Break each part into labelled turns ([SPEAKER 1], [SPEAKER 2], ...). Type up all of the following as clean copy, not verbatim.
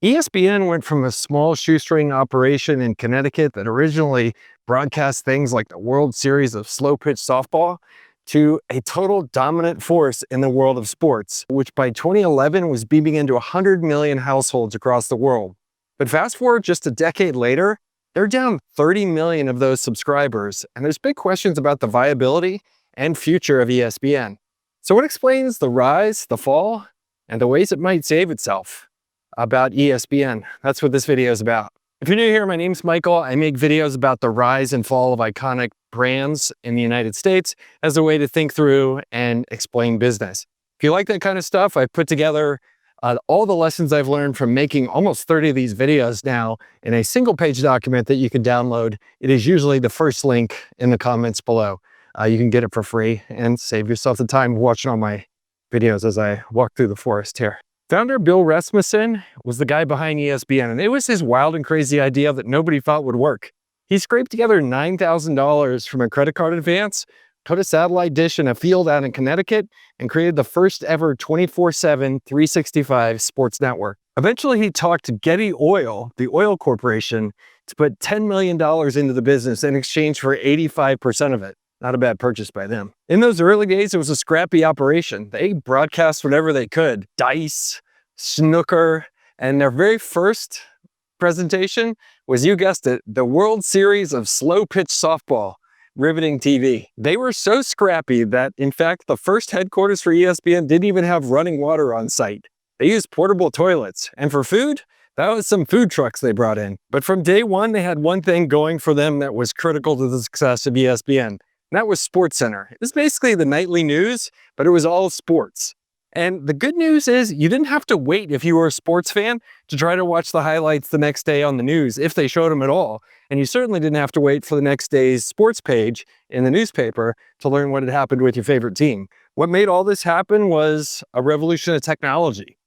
[SPEAKER 1] ESPN went from a small shoestring operation in Connecticut that originally broadcast things like the World Series of slow pitch softball to a total dominant force in the world of sports, which by 2011 was beaming into 100 million households across the world. But fast forward just a decade later, they're down 30 million of those subscribers, and there's big questions about the viability and future of ESPN. So what explains the rise, the fall, and the ways it might save itself? About ESPN. That's what this video is about. If you're new here, my name's Michael. I make videos about the rise and fall of iconic brands in the United States as a way to think through and explain business. If you like that kind of stuff, I've put together all the lessons I've learned from making almost 30 of these videos now in a single page document that you can download. It is usually the first link in the comments below. You can get it for free and save yourself the time of watching all my videos as I walk through the forest here. Founder Bill Rasmussen was the guy behind ESPN, and it was his wild and crazy idea that nobody thought would work. He scraped together $9,000 from a credit card advance, put a satellite dish in a field out in Connecticut, and created the first ever 24/7, 365 sports network. Eventually, he talked Getty Oil, the oil corporation, to put $10 million into the business in exchange for 85% of it. Not a bad purchase by them. In those early days, it was a scrappy operation. They broadcast whatever they could. Dice, snooker, and their very first presentation was, you guessed it, the World Series of slow pitch softball, riveting TV. They were so scrappy that, in fact, the first headquarters for ESPN didn't even have running water on site. They used portable toilets. And for food, that was some food trucks they brought in. But from day one, they had one thing going for them that was critical to the success of ESPN. And that was SportsCenter. It was basically the nightly news, but it was all sports. And the good news is you didn't have to wait if you were a sports fan to try to watch the highlights the next day on the news, if they showed them at all. And you certainly didn't have to wait for the next day's sports page in the newspaper to learn what had happened with your favorite team. What made all this happen was a revolution of technology.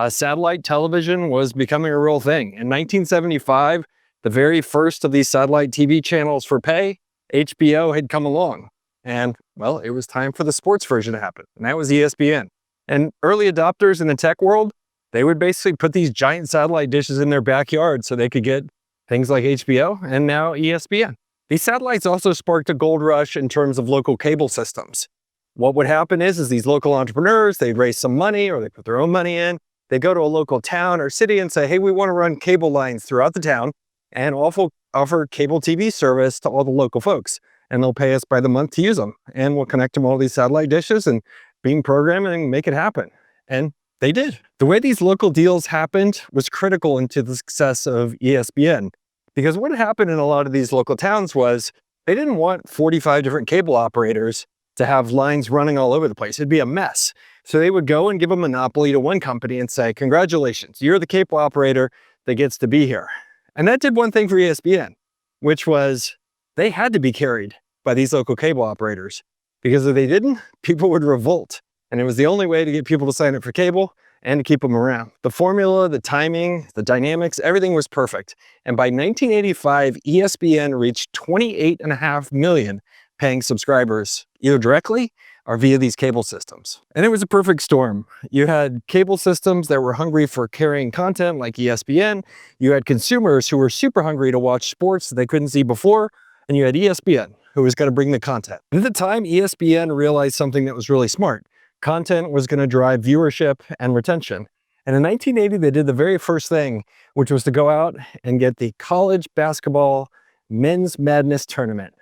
[SPEAKER 1] Satellite television was becoming a real thing. In 1975, the very first of these satellite TV channels for pay, HBO, had come along. And, well, it was time for the sports version to happen. And that was ESPN. And early adopters in the tech world, they would basically put these giant satellite dishes in their backyard so they could get things like HBO and now ESPN. These satellites also sparked a gold rush in terms of local cable systems. What would happen is these local entrepreneurs, they'd raise some money or they put their own money in. They'd go to a local town or city and say, hey, we want to run cable lines throughout the town and offer cable TV service to all the local folks. And they'll pay us by the month to use them. And we'll connect them all these satellite dishes and beam programming and make it happen. And they did. The way these local deals happened was critical into the success of ESPN. Because what happened in a lot of these local towns was they didn't want 45 different cable operators to have lines running all over the place. It'd be a mess. So they would go and give a monopoly to one company and say, congratulations, you're the cable operator that gets to be here. And that did one thing for ESPN, which was they had to be carried by these local cable operators. Because if they didn't, people would revolt. And it was the only way to get people to sign up for cable and to keep them around. The formula, the timing, the dynamics, everything was perfect. And by 1985, ESPN reached 28.5 million paying subscribers, either directly or via these cable systems. And it was a perfect storm. You had cable systems that were hungry for carrying content like ESPN. You had consumers who were super hungry to watch sports that they couldn't see before. And you had ESPN, who was going to bring the content. At the time, ESPN realized something that was really smart. Content was going to drive viewership and retention. And in 1980, they did the very first thing, which was to go out and get the college basketball men's madness tournament.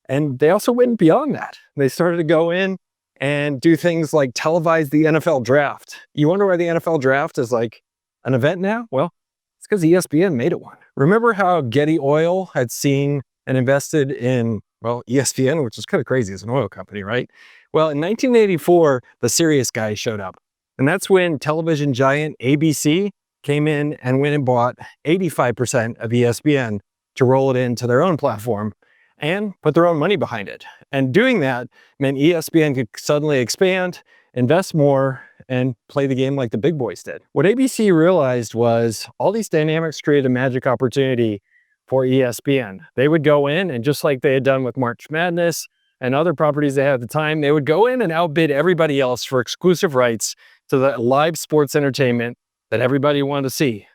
[SPEAKER 1] And they also went beyond that. They started to go in and do things like televise the NFL draft. You wonder why the NFL draft is like an event now? Well, it's because ESPN made it one. Remember how Getty Oil had seen and invested in, well, ESPN, which is kind of crazy as an oil company, right? Well, in 1984, the serious guys showed up. And that's when television giant ABC came in and went and bought 85% of ESPN to roll it into their own platform and put their own money behind it. And doing that meant ESPN could suddenly expand, invest more, and play the game like the big boys did. What ABC realized was all these dynamics created a magic opportunity for ESPN. They would go in and just like they had done with March Madness and other properties they had at the time, they would go in and outbid everybody else for exclusive rights to the live sports entertainment that everybody wanted to see.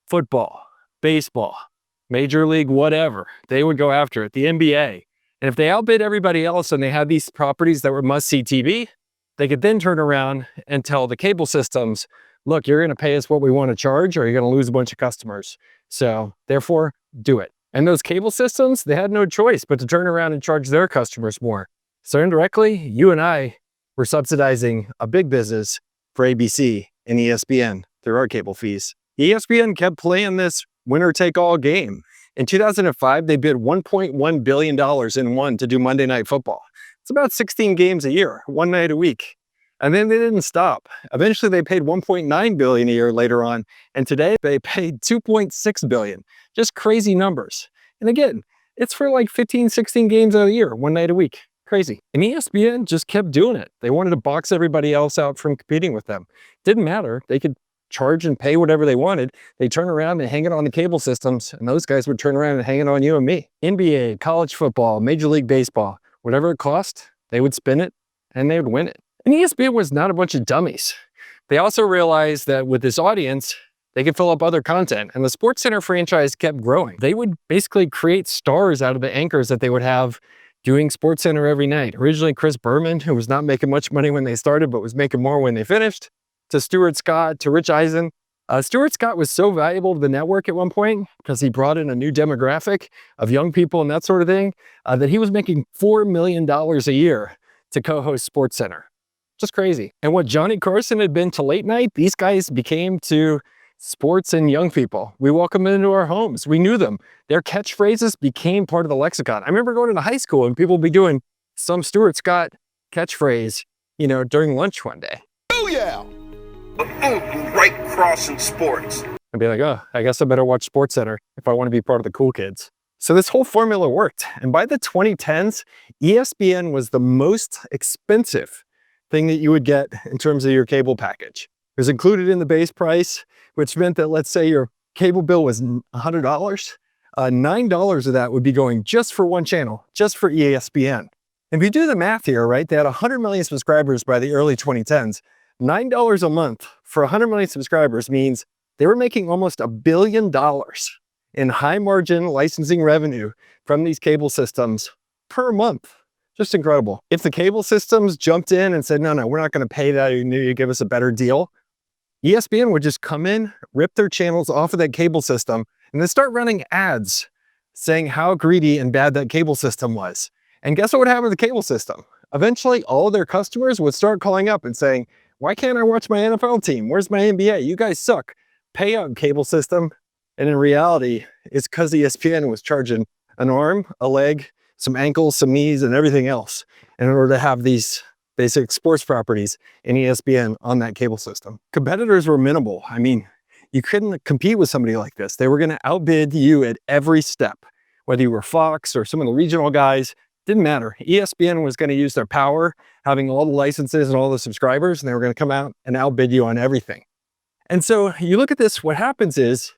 [SPEAKER 1] football, baseball, major league, whatever. They would go after it, the NBA. And if they outbid everybody else and they had these properties that were must-see TV, they could then turn around and tell the cable systems, look, you're going to pay us what we want to charge or you're going to lose a bunch of customers. So therefore, do it. And those cable systems, they had no choice but to turn around and charge their customers more. So indirectly, you and I were subsidizing a big business for ABC and ESPN through our cable fees. ESPN kept playing this winner-take-all game. In 2005, they bid $1.1 billion and won to do Monday Night Football. It's about 16 games a year, one night a week. And then they didn't stop. Eventually, they paid $1.9 billion a year later on, and today they paid $2.6 billion. Just crazy numbers. And again, it's for like 15, 16 games a year, one night a week. Crazy. And ESPN just kept doing it. They wanted to box everybody else out from competing with them. Didn't matter. They could charge and pay whatever they wanted. They turn around and hang it on the cable systems, and those guys would turn around and hang it on you and me. NBA, college football, Major League Baseball, whatever it cost, they would spin it and they would win it. And ESPN was not a bunch of dummies. They also realized that with this audience, they could fill up other content, and the SportsCenter franchise kept growing. They would basically create stars out of the anchors that they would have doing SportsCenter every night. Originally, Chris Berman, who was not making much money when they started, but was making more when they finished, to Stuart Scott, to Rich Eisen. Stuart Scott was so valuable to the network at one point because he brought in a new demographic of young people and that sort of thing, that he was making $4 million a year to co-host SportsCenter. Just crazy. And what Johnny Carson had been to late night, these guys became to sports and young people. We welcomed them into our homes. We knew them. Their catchphrases became part of the lexicon. I remember going into high school and people would be doing some Stuart Scott catchphrase, during lunch one day.
[SPEAKER 2] Oh yeah! Right crossing sports.
[SPEAKER 1] I'd be like, oh, I guess I better watch SportsCenter if I want to be part of the cool kids. So this whole formula worked. And by the 2010s, ESPN was the most expensive thing that you would get in terms of your cable package. It was included in the base price, which meant that, let's say your cable bill was $100, $9 of that would be going just for one channel, just for ESPN. If you do the math here, right, they had 100 million subscribers by the early 2010s. $9 a month for 100 million subscribers means they were making almost $1 billion in high margin licensing revenue from these cable systems per month. Just incredible. If the cable systems jumped in and said, no, we're not going to pay that, you give us a better deal, ESPN would just come in, rip their channels off of that cable system, and then start running ads saying how greedy and bad that cable system was. And guess what would happen to the cable system? Eventually, all of their customers would start calling up and saying, why can't I watch my NFL team? Where's my NBA? You guys suck. Pay up, cable system. And in reality, it's because ESPN was charging an arm, a leg, some ankles, some knees, and everything else in order to have these basic sports properties in ESPN on that cable system. Competitors were minimal. I mean, you couldn't compete with somebody like this. They were going to outbid you at every step. Whether you were Fox or some of the regional guys, didn't matter. ESPN was going to use their power, having all the licenses and all the subscribers, and they were going to come out and outbid you on everything. And so you look at this, what happens is,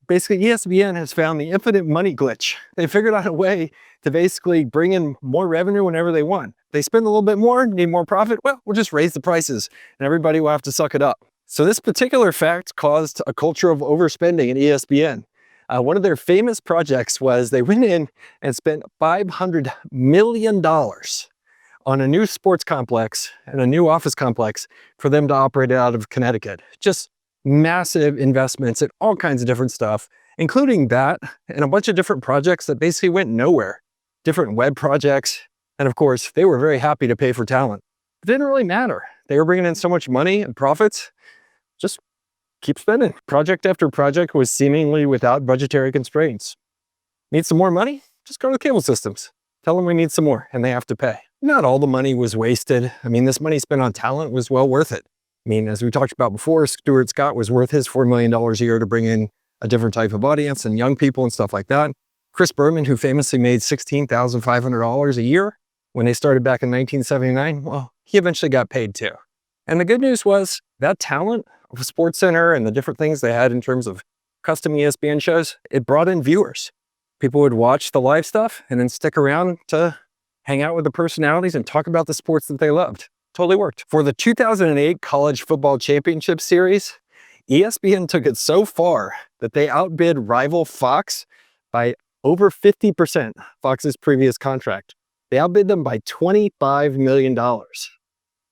[SPEAKER 1] basically ESPN has found the infinite money glitch. They figured out a way to basically bring in more revenue whenever they want. They spend a little bit more, need more profit, well, we'll just raise the prices and everybody will have to suck it up. So this particular fact caused a culture of overspending at ESPN. One of their famous projects was they went in and spent $500 million on a new sports complex and a new office complex for them to operate out of Connecticut. Just massive investments in all kinds of different stuff, including that and a bunch of different projects that basically went nowhere. Different web projects. And of course, they were very happy to pay for talent. It didn't really matter. They were bringing in so much money and profits. Just keep spending. Project after project was seemingly without budgetary constraints. Need some more money? Just go to the cable systems. Tell them we need some more and they have to pay. Not all the money was wasted. I mean, this money spent on talent was well worth it. I mean, as we talked about before, Stuart Scott was worth his $4 million a year to bring in a different type of audience and young people and stuff like that. Chris Berman, who famously made $16,500 a year when they started back in 1979, well, he eventually got paid too. And the good news was that talent of SportsCenter and the different things they had in terms of custom ESPN shows, it brought in viewers. People would watch the live stuff and then stick around to hang out with the personalities and talk about the sports that they loved. Totally worked. For the 2008 College Football Championship Series, ESPN took it so far that they outbid rival Fox by over 50%, Fox's previous contract. They outbid them by $25 million.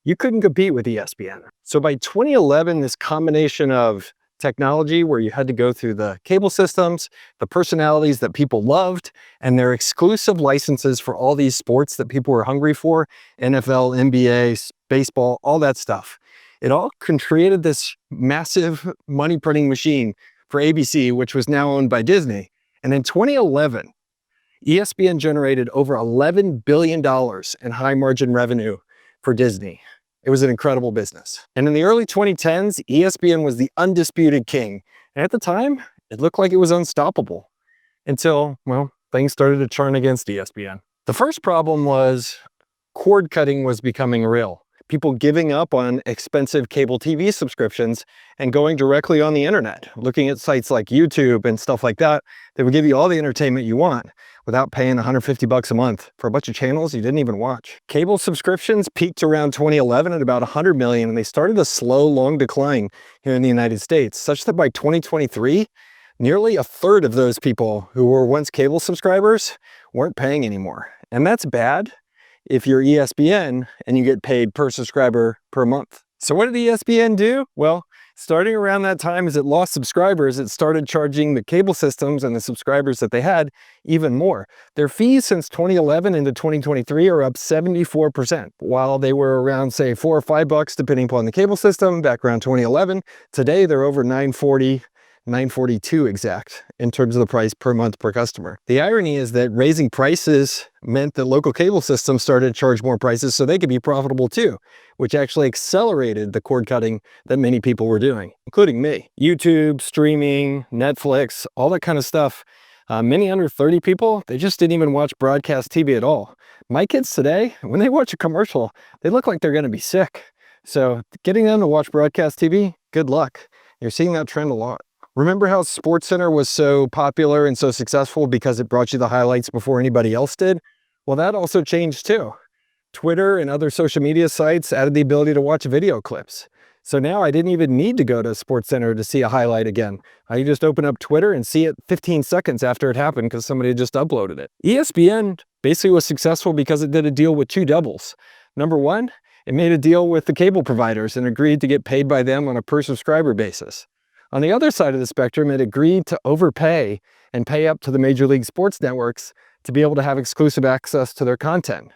[SPEAKER 1] You couldn't compete with ESPN. So by 2011, this combination of technology where you had to go through the cable systems, the personalities that people loved, and their exclusive licenses for all these sports that people were hungry for, NFL, NBA, baseball, all that stuff. It all created this massive money printing machine for ABC, which was now owned by Disney. And in 2011, ESPN generated over $11 billion in high margin revenue for Disney. It was an incredible business. And in the early 2010s, ESPN was the undisputed king. And at the time, it looked like it was unstoppable until, well, things started to turn against ESPN. The first problem was cord cutting was becoming real. People giving up on expensive cable TV subscriptions and going directly on the internet, looking at sites like YouTube and stuff like that, that would give you all the entertainment you want without paying $150 a month for a bunch of channels you didn't even watch. Cable subscriptions peaked around 2011 at about 100 million, and they started a slow, long decline here in the United States, such that by 2023, nearly a third of those people who were once cable subscribers weren't paying anymore. And that's bad if you're ESPN and you get paid per subscriber per month. So what did ESPN do? Well, starting around that time as it lost subscribers, it started charging the cable systems and the subscribers that they had even more. Their fees since 2011 into 2023 are up 74%. While they were around, say, $4 or $5 depending upon the cable system back around 2011, today they're over $9.40, $9.42 exact in terms of the price per month per customer. The irony is that raising prices meant that local cable systems started to charge more prices so they could be profitable too, which actually accelerated the cord cutting that many people were doing, including me. YouTube, streaming, Netflix, all that kind of stuff. Many under 30 people, they just didn't even watch broadcast TV at all. My kids today, when they watch a commercial, they look like they're going to be sick. So getting them to watch broadcast TV, good luck. You're seeing that trend a lot. Remember how SportsCenter was so popular and so successful because it brought you the highlights before anybody else did? Well, that also changed too. Twitter and other social media sites added the ability to watch video clips. So now I didn't even need to go to SportsCenter to see a highlight again. I just open up Twitter and see it 15 seconds after it happened because somebody had just uploaded it. ESPN basically was successful because it did a deal with two doubles. Number one, it made a deal with the cable providers and agreed to get paid by them on a per subscriber basis. On the other side of the spectrum, it agreed to overpay and pay up to the Major League Sports networks to be able to have exclusive access to their content.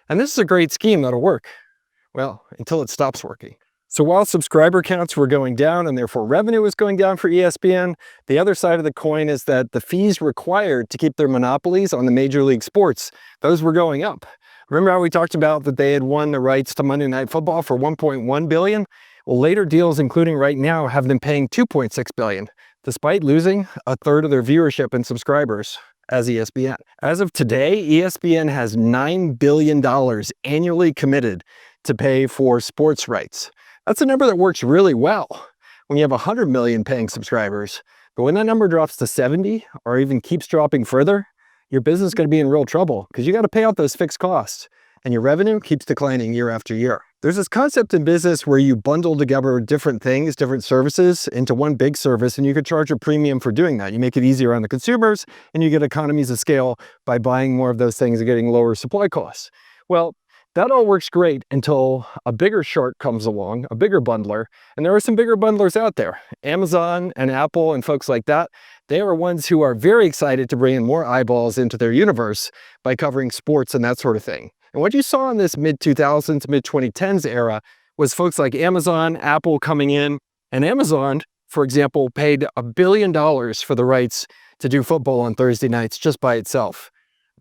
[SPEAKER 1] And this is a great scheme that'll work. Well, until it stops working. So while subscriber counts were going down and therefore revenue was going down for ESPN, the other side of the coin is that the fees required to keep their monopolies on the Major League Sports, those were going up. Remember how we talked about that they had won the rights to Monday Night Football for $1.1 billion? Well, later deals, including right now, have them paying $2.6 billion, despite losing a third of their viewership and subscribers as ESPN. As of today, ESPN has $9 billion annually committed to pay for sports rights. That's a number that works really well when you have 100 million paying subscribers. But when that number drops to 70 or even keeps dropping further, your business is going to be in real trouble because you got to pay out those fixed costs and your revenue keeps declining year after year. There's this concept in business where you bundle together different things, different services into one big service, and you could charge a premium for doing that. You make it easier on the consumers and you get economies of scale by buying more of those things and getting lower supply costs. Well, that all works great until a bigger shark comes along, a bigger bundler, and there are some bigger bundlers out there. Amazon and Apple and folks like that, they are ones who are very excited to bring in more eyeballs into their universe by covering sports and that sort of thing. And what you saw in this mid-2000s, mid-2010s era was folks like Amazon, Apple coming in, and Amazon, for example, paid $1 billion for the rights to do football on Thursday nights just by itself.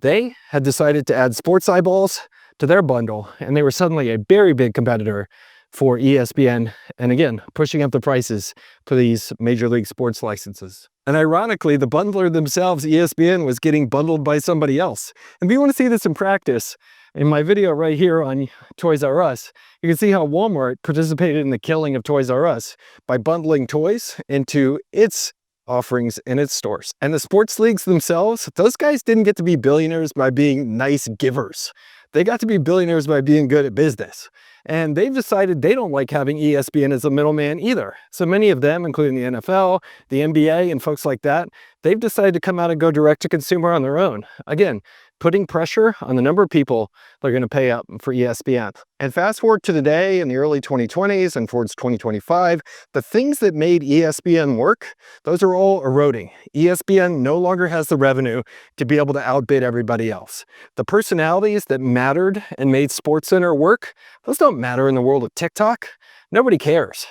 [SPEAKER 1] They had decided to add sports eyeballs to their bundle, and they were suddenly a very big competitor for ESPN, and again, pushing up the prices for these Major League Sports licenses. And ironically, the bundler themselves, ESPN, was getting bundled by somebody else. And if you want to see this in practice, in my video right here on Toys R Us, you can see how Walmart participated in the killing of Toys R Us by bundling toys into its offerings in its stores. And the sports leagues themselves, those guys didn't get to be billionaires by being nice givers. They got to be billionaires by being good at business. And they've decided they don't like having ESPN as a middleman either. So many of them, including the NFL, the NBA, and folks like that, they've decided to come out and go direct to consumer on their own. Again, putting pressure on the number of people that are going to pay up for ESPN. And fast forward to today in the early 2020s and towards 2025, the things that made ESPN work, those are all eroding. ESPN no longer has the revenue to be able to outbid everybody else. The personalities that mattered and made SportsCenter work, those don't matter in the world of TikTok. Nobody cares.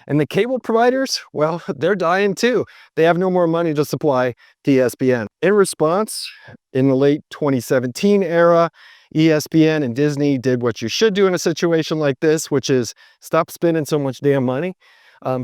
[SPEAKER 1] And the cable providers, well, they're dying too. They have no more money to supply to ESPN. In response, in the late 2017 era, ESPN and Disney did what you should do in a situation like this, which is stop spending so much damn money.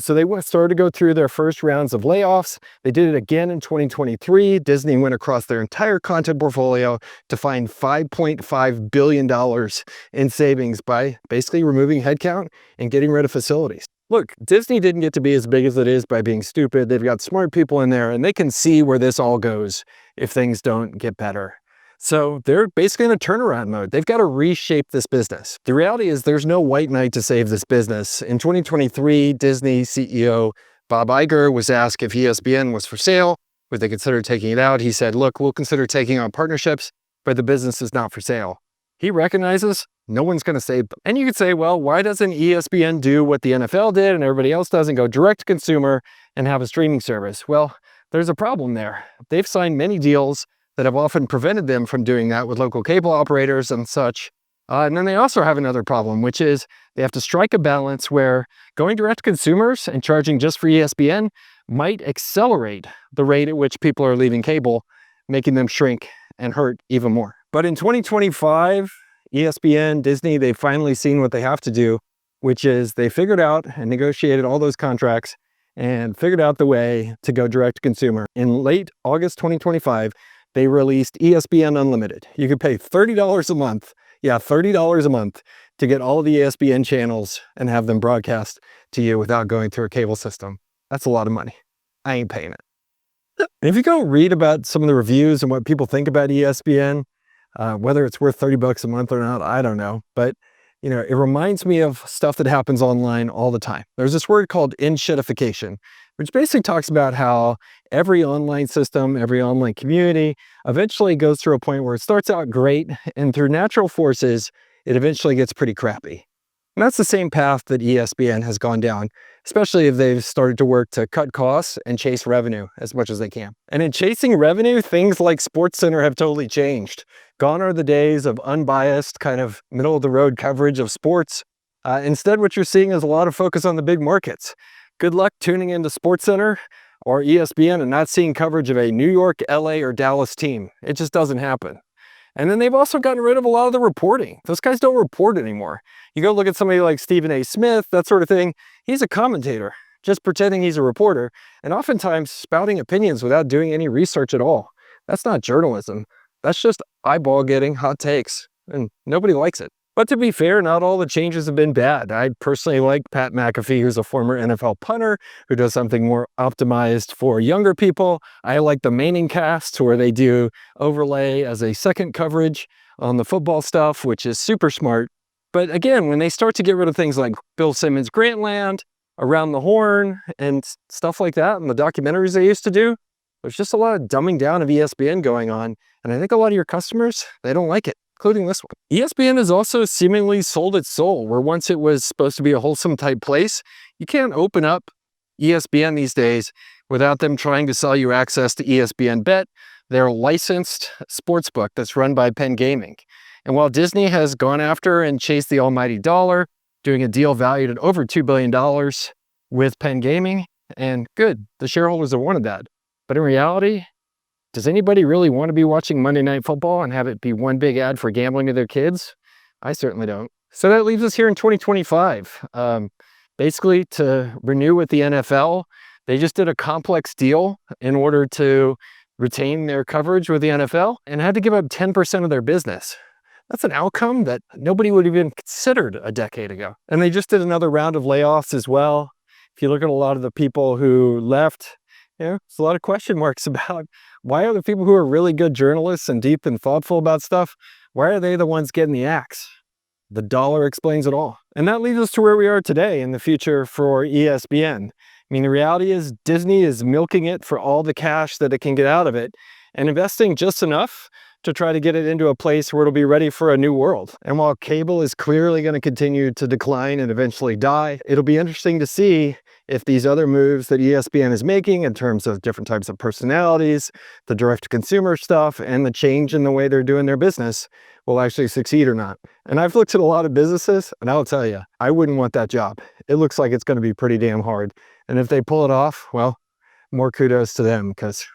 [SPEAKER 1] So they started to go through their first rounds of layoffs. They did it again in 2023. Disney went across their entire content portfolio to find $5.5 billion in savings by basically removing headcount and getting rid of facilities. Look, Disney didn't get to be as big as it is by being stupid. They've got smart people in there and they can see where this all goes if things don't get better. So they're basically in a turnaround mode. They've got to reshape this business. The reality is there's no white knight to save this business. In 2023, Disney CEO Bob Iger was asked if ESPN was for sale. Would they consider taking it out? He said, look, we'll consider taking on partnerships, but the business is not for sale. He recognizes no one's going to save them. And you could say, well, why doesn't ESPN do what the NFL did and everybody else does and go direct to consumer and have a streaming service? Well, there's a problem there. They've signed many deals that have often prevented them from doing that with local cable operators and such. And then they also have another problem, which is they have to strike a balance where going direct to consumers and charging just for ESPN might accelerate the rate at which people are leaving cable, making them shrink and hurt even more. But in 2025, ESPN, Disney, they've finally seen what they have to do, which is they figured out and negotiated all those contracts and figured out the way to go direct to consumer. In late August 2025, they released ESPN Unlimited. You could pay $30 a month. Yeah, $30 a month to get all of the ESPN channels and have them broadcast to you without going through a cable system. That's a lot of money. I ain't paying it. And if you go read about some of the reviews and what people think about ESPN, whether it's worth $30 a month or not, I don't know. But, you know, it reminds me of stuff that happens online all the time. There's this word called in-shitification, which basically talks about how every online system, every online community eventually goes through a point where it starts out great, and through natural forces, it eventually gets pretty crappy. And that's the same path that ESPN has gone down, especially if they've started to work to cut costs and chase revenue as much as they can. And in chasing revenue, things like SportsCenter have totally changed. Gone are the days of unbiased, kind of middle-of-the-road coverage of sports. Instead, what you're seeing is a lot of focus on the big markets. Good luck tuning into SportsCenter or ESPN and not seeing coverage of a New York, LA, or Dallas team. It just doesn't happen. And then they've also gotten rid of a lot of the reporting. Those guys don't report anymore. You go look at somebody like Stephen A. Smith, that sort of thing. He's a commentator, just pretending he's a reporter, and oftentimes spouting opinions without doing any research at all. That's not journalism. That's just eyeball getting hot takes, and nobody likes it. But to be fair, not all the changes have been bad. I personally like Pat McAfee, who's a former NFL punter, who does something more optimized for younger people. I like the Manning cast, where they do overlay as a second coverage on the football stuff, which is super smart. But again, when they start to get rid of things like Bill Simmons' Grantland, Around the Horn, and stuff like that, and the documentaries they used to do, there's just a lot of dumbing down of ESPN going on. And I think a lot of your customers, they don't like it, including this one. ESPN has also seemingly sold its soul, where once it was supposed to be a wholesome type place. You can't open up ESPN these days without them trying to sell you access to ESPN Bet, their licensed sportsbook that's run by Penn Gaming. And while Disney has gone after and chased the almighty dollar, doing a deal valued at over $2 billion with Penn Gaming, and good, the shareholders have wanted that. But in reality, does anybody really want to be watching Monday Night Football and have it be one big ad for gambling to their kids? I certainly don't. So that leaves us here in 2025. Basically, to renew with the NFL, they just did a complex deal in order to retain their coverage with the NFL and had to give up 10% of their business. That's an outcome that nobody would have even considered a decade ago. And they just did another round of layoffs as well. If you look at a lot of the people who left, there's a lot of question marks about why are the people who are really good journalists and deep and thoughtful about stuff, Why are they the ones getting the axe? The dollar explains it all. And that leads us to where we are today in the future for ESPN. I mean, the reality is Disney is milking it for all the cash that it can get out of it and investing just enough to try to get it into a place where it'll be ready for a new world. And while cable is clearly going to continue to decline and eventually die, it'll be interesting to see if these other moves that ESPN is making in terms of different types of personalities, the direct-to-consumer stuff, and the change in the way they're doing their business will actually succeed or not. And I've looked at a lot of businesses, and I'll tell you, I wouldn't want that job. It looks like it's going to be pretty damn hard. And if they pull it off, well, more kudos to them, because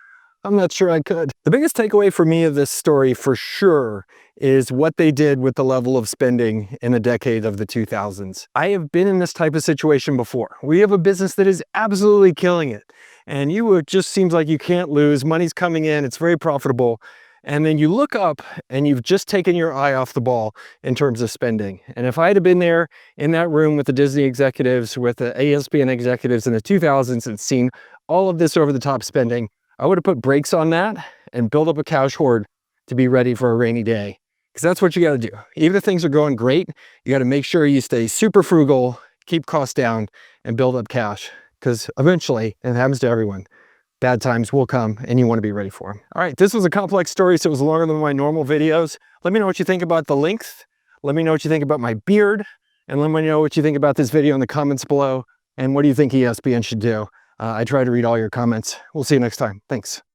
[SPEAKER 1] I'm not sure I could. The biggest takeaway for me of this story for sure is what they did with the level of spending in the decade of the 2000s. I have been in this type of situation before. We have a business that is absolutely killing it. And it just seems like you can't lose. Money's coming in, it's very profitable. And then you look up and you've just taken your eye off the ball in terms of spending. And if I had been there in that room with the Disney executives, with the ESPN executives in the 2000s and seen all of this over the top spending, I would have put brakes on that and built up a cash hoard to be ready for a rainy day. Because that's what you got to do. Even if things are going great, you got to make sure you stay super frugal, keep costs down, and build up cash. Because eventually, and it happens to everyone, bad times will come and you want to be ready for them. All right, this was a complex story, so it was longer than my normal videos. Let me know what you think about the length. Let me know what you think about my beard. And let me know what you think about this video in the comments below. And what do you think ESPN should do? I try to read all your comments. We'll see you next time. Thanks.